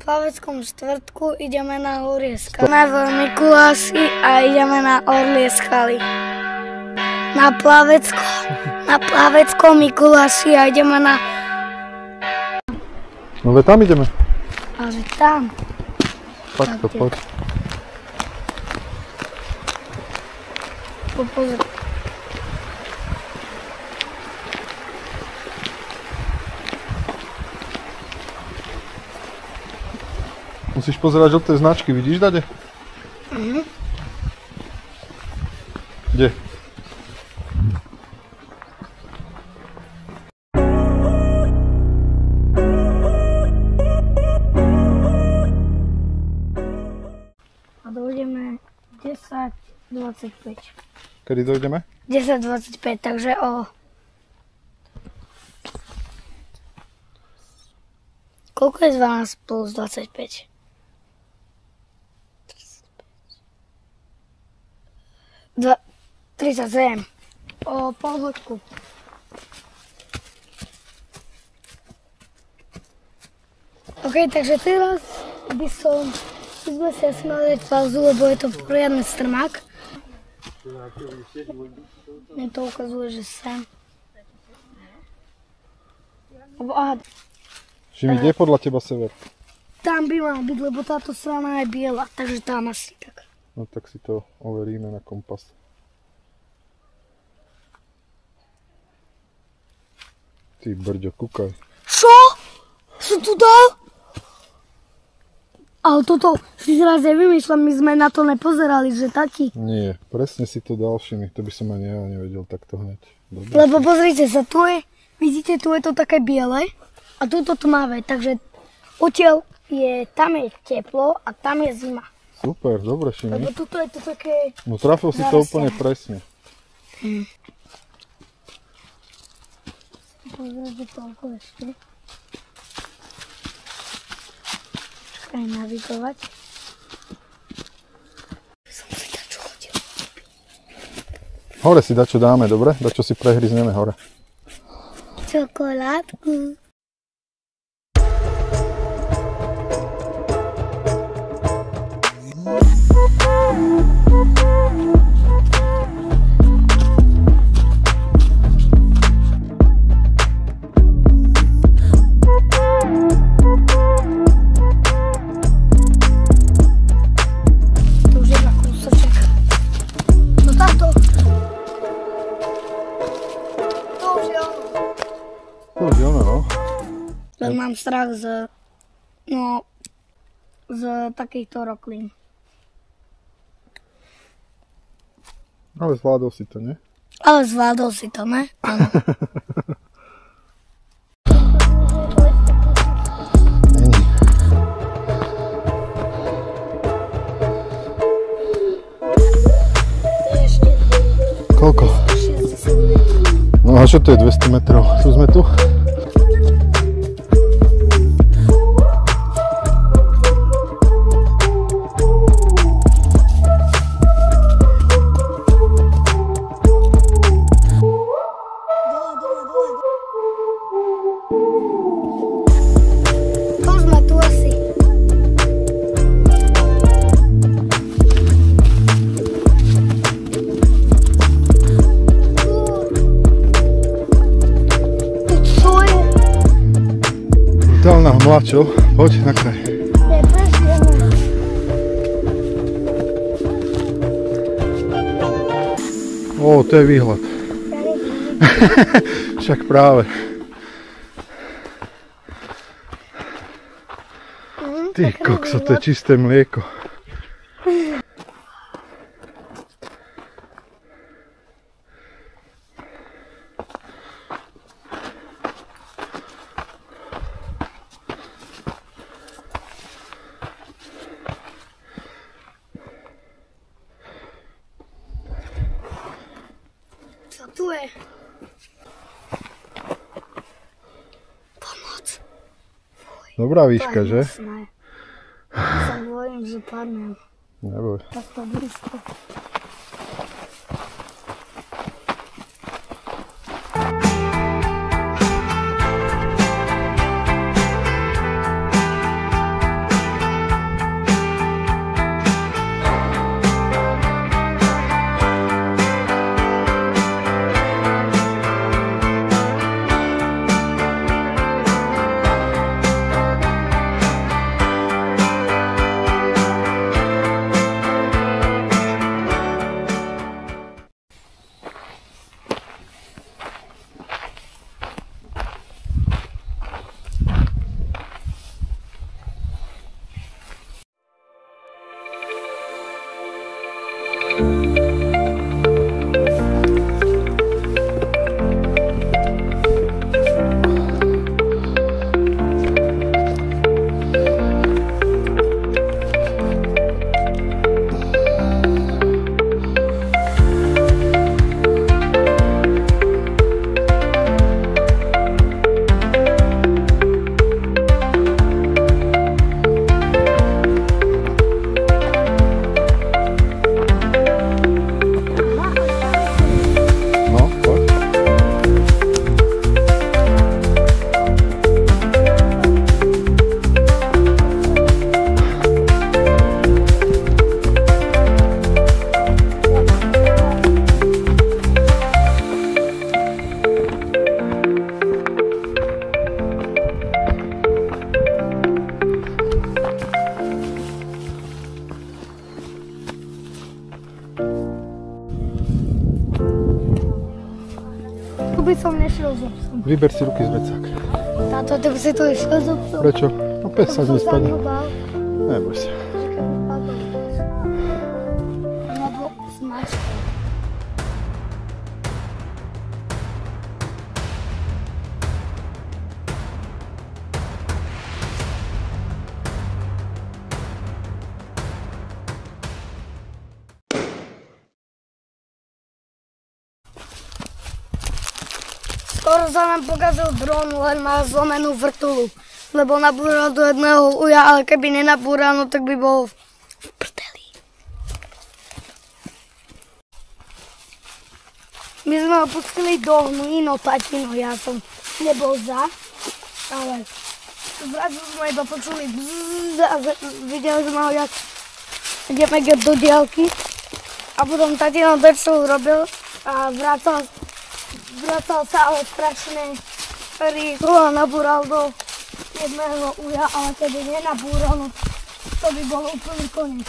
Plaveckom štvrtku ideme na Orlie skaly. Na Mikuláši a ideme na Orlie skaly. Na Plaveckom Mikuláši a ideme na... No veď tam ideme. Ale tam. Takto, poď. Pozor. Musíš pozerať žlté značky, vidíš, Dade? Kde? A dojdeme 10:25. Kedy dojdeme? 10:25, takže o... Koľko je 12 plus 25? 37. O pol hodku. OK, takže teraz by sme si asi mali dať pauzu, lebo je to poriadny strmák. Mne to ukazuje, že sem. Aha. Šimi, kde je podľa teba sever? Tam by mal byť, lebo táto strana je biela, takže tam asi tak. No tak si to overíme na kompas. Ty brďo, kúkaj. Čo? Som tu dal? Ale toto si teraz nevymýšľam, my sme na to nepozerali, že taký. Nie, presne si to dal, Šimi, to by som ani ja nevedel takto hneď. Dobre. Lebo pozrite sa, tu je, vidíte, tu je to také biele a tu to tmavé, takže odtiaľ je, tam je teplo a tam je zima. Super, dobre, Šimi. Lebo tuto je to také... No trafil si to úplne presne. Pozrite toľko ešte. Počkaj, navigovať. Som si dačo chodil. Hore si dačo dáme, dobre? Dačo si prehryzneme hore. Čokoládku. Mám strach z takýchto roklín. Ale zvládol si to, ne? Ale zvládol si to, ne? Áno. Není. Koľko? 67. No a čo to je 200 metrov? Tu sme tu? Brutálna hmla, čo? Poď na kraj. Ó, to je výhľad. Však práve. Ty kokso, to je čisté mlieko. Co tu je? Pomoc. Dobrá výška, že? Sa bojím, že padnem. Neboj. Takto blízko. išiel so psom. Vyber si ruky z vecák. Táto, ty by si tu išiel so psom. Prečo? No pes sa Som sa nespadne. ho bál. Neboj sa. Lebo smačka. Skoro sa nám pokazil dron, len má zlomenú vrtulu. Lebo nabúral do jedného uja, ale keby nenabúral, no tak by bol v prdeli. My sme ho pustili do hnují, no tatino, ja som nebol za, ale zrazu sme iba počuli bzzz a videli sme ho, jak ideme do diaľky. A potom tatino čo urobil a vracal sa, ale strašne rýchlo a nabúral do jedného uja, ale keby nenabúral, no to by bol úplný koniec.